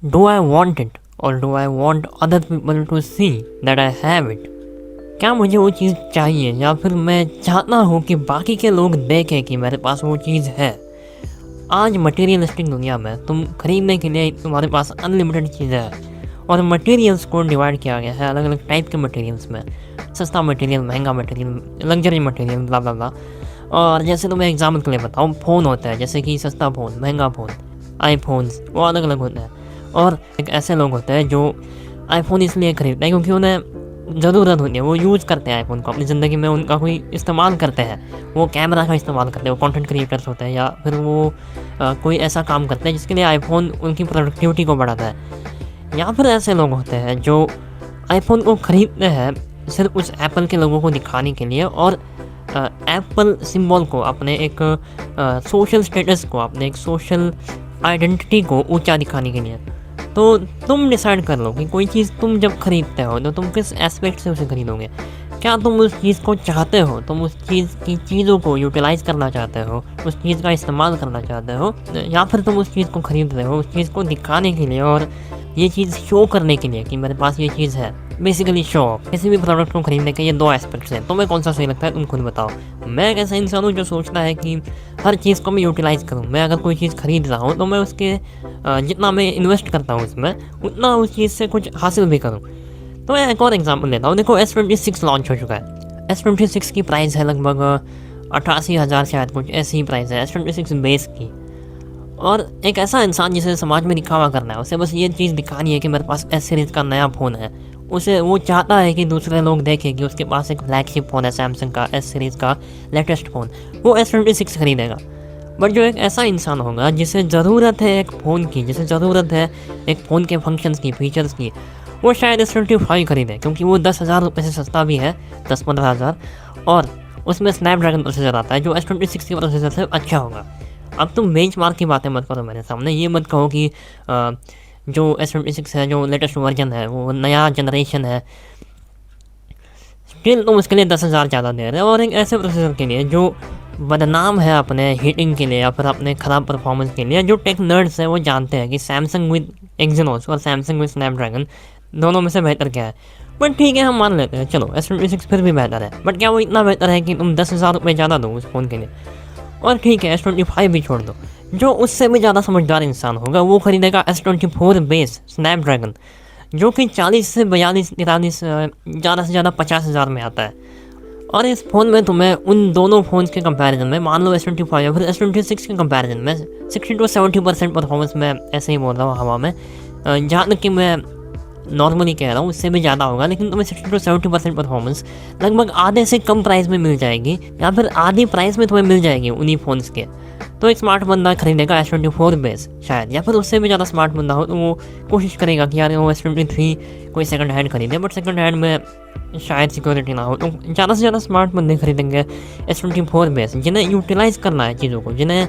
Do I want it और do I want other people to see that I have it. क्या मुझे वो चीज़ चाहिए या फिर मैं चाहता हूँ कि बाकी के लोग देखें कि मेरे पास वो चीज़ है। आज मटेरियलिस्टिक दुनिया में तुम खरीदने के लिए तुम्हारे पास अनलिमिटेड चीज़ें हैं और मटेरियल्स को डिवाइड किया गया है अलग अलग टाइप के मटेरियल्स में। सस्ता मटेरियल, महंगा मटेरियल, लग्जरी मटेरियल, ब्ला ब्ला ब्ला। और जैसे तुम्हें एग्जाम्पल के लिए बताऊँ, फ़ोन होता है जैसे कि सस्ता फ़ोन, महंगा फ़ोन, आईफोन्स, वो अलग अलग होते हैं। और एक ऐसे लोग होते हैं जो आईफोन इसलिए खरीदते हैं क्योंकि उन्हें ज़रूरत होती है, वो यूज़ करते हैं आईफोन को अपनी ज़िंदगी में, उनका कोई इस्तेमाल करते हैं, वो कैमरा का इस्तेमाल करते हैं, वो कंटेंट क्रिएटर्स होते हैं या फिर वो कोई ऐसा काम करते हैं जिसके लिए आईफोन उनकी प्रोडक्टिविटी को बढ़ाता है। या फिर ऐसे लोग होते हैं जो आईफोन को ख़रीदते हैं सिर्फ उस एप्पल के लोगों को दिखाने के लिए और एप्पल सिंबल को, अपने एक सोशल स्टेटस को, अपने एक सोशल आइडेंटिटी को ऊंचा दिखाने के लिए। तो तुम डिसाइड कर लो कि कोई चीज़ तुम जब खरीदते हो तो तुम किस एस्पेक्ट से उसे खरीदोगे। क्या तुम उस चीज़ को चाहते हो, तुम उस चीज़ की चीज़ों को यूटिलाइज़ करना चाहते हो, उस चीज़ का इस्तेमाल करना चाहते हो, या फिर तुम उस चीज़ को खरीद रहे हो उस चीज़ को दिखाने के लिए और ये चीज़ शो करने के लिए कि मेरे पास ये चीज़ है। Basically show off. किसी भी प्रोडक्ट को खरीदने के ये दो एस्पेक्ट्स हैं। तुम्हें कौन सा सही लगता है तुम खुद बताओ। मैं एक ऐसा इंसान हूँ जो सोचता है कि हर चीज़ को मैं यूटिलाइज़ करूँ। मैं अगर कोई चीज़ खरीद रहा हूँ तो मैं उसके जितना मैं इन्वेस्ट करता हूँ उसमें, उतना उस चीज़ से कुछ हासिल भी करूँ। तो मैं एक और एग्जांपल लेता हूँ। देखो S26 लॉन्च हो चुका है। S26 की प्राइस है लगभग 88,000, शायद कुछ ऐसी ही प्राइस है S26 बेस की। और एक ऐसा इंसान जिसे समाज में दिखावा करना है, उसे बस ये चीज़ दिखानी है कि मेरे पास S सीरीज़ का नया फ़ोन है। उसे वो चाहता है कि दूसरे लोग देखें कि उसके पास एक फ्लैगशिप फ़ोन है सैमसंग का, S सीरीज़ का लेटेस्ट फ़ोन। वो S26 खरीदेगा। बट जो एक ऐसा इंसान होगा जिसे ज़रूरत है एक फ़ोन की, जिसे ज़रूरत है एक फ़ोन के फंक्शंस की, फीचर्स की, वो शायद S25 खरीदे क्योंकि वो 10,000 रुपये से सस्ता भी है, 10-15,000, और उसमें स्नैपड्रैगन प्रोसेसर आता है जो S26 के प्रोसेसर से अच्छा होगा। अब तुम बेंचमार्क की बातें मत करो मेरे सामने। ये मत कहो कि जो S26 है, जो लेटेस्ट वर्जन है, वो नया जनरेशन है, स्टिल तुम उसके लिए 10,000 ज़्यादा दे रहे हो। और एक ऐसे प्रोसेसर के लिए जो बदनाम है अपने हीटिंग के लिए या फिर अपने ख़राब परफॉर्मेंस के लिए, जो टेक नर्ड्स हैं वो जानते हैं कि सैमसंग विद एक्जिनोस और सैमसंग विद स्नैपड्रैगन दोनों में से बेहतर क्या है। बट ठीक है, हम मान लेते हैं, चलो S26 फिर भी बेहतर है। बट क्या वो इतना बेहतर है कि तुम 10,000 रुपये ज़्यादा दो उस फ़ोन के लिए? और ठीक है, S25 भी छोड़ दो। जो उससे भी ज़्यादा समझदार इंसान होगा वो खरीदेगा S24 बेस स्नैपड्रैगन, जो कि 40 से 42, 43, ज़्यादा से ज़्यादा 50,000 में आता है। और इस फ़ोन में तुम्हें उन दोनों फ़ोन्स के कंपैरिजन में, मान लो S25 या फिर S26 के कंपैरिजन में 60 to 70% परफॉर्मेंस में, ऐसे ही बोल रहा हूँ हवा में, जहाँ तक कि मैं नॉर्मली कह रहा हूँ उससे भी ज़्यादा होगा, लेकिन तुम्हें 60 to 70% परफॉर्मेंस लगभग आधे से कम प्राइस में मिल जाएगी या फिर आधी प्राइस में तुम्हें मिल जाएगी उन्हीं फ़ोन्स के। तो एक स्मार्ट बंदा खरीदेगा S24 बेस शायद, या फिर उससे भी ज़्यादा स्मार्ट बंदा हो तो वो कोशिश करेगा कि यार वो S23 कोई सेकंड हैंड खरीदे। बट सेकंड हैंड में शायद सिक्योरिटी ना हो, तो ज़्यादा से ज़्यादा स्मार्ट बंदे खरीदेंगे S24 बेस, जिन्हें यूटिलाइज़ करना है चीज़ों को, जिन्हें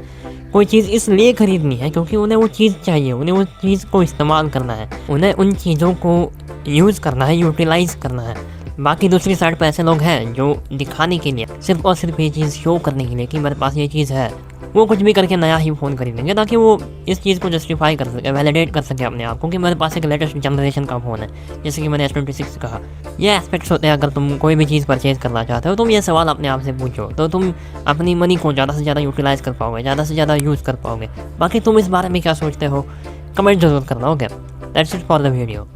कोई चीज़ इसलिए खरीदनी है क्योंकि उन्हें वो चीज़ चाहिए, उन्हें उस चीज़ को इस्तेमाल करना है, उन्हें उन चीज़ों को यूज़ करना है, यूटिलाइज़ करना है। बाकी दूसरी साइड पर ऐसे लोग हैं जो दिखाने के लिए, सिर्फ और सिर्फ ये चीज़ शो करने के लिए कि मेरे पास ये चीज़ है, वो कुछ भी करके नया ही फ़ोन खरीदेंगे ताकि वो इस चीज़ को जस्टिफाई कर सके, वैलिडेट कर सके अपने आप को कि मेरे पास एक लेटेस्ट जनरेशन का फ़ोन है, जैसे कि मैंने S26 कहा। ये एस्पेक्ट्स होते हैं अगर तुम कोई भी चीज़ परचेज़ करना चाहते हो। तुम ये सवाल अपने आप से पूछो तो तुम अपनी मनी को ज़्यादा से ज़्यादा यूटिलाइज़ कर पाओगे, ज़्यादा से ज़्यादा यूज़ कर पाओगे। बाकी तुम इस बारे में क्या सोचते हो कमेंट जरूर करना। Okay, that's it for the video.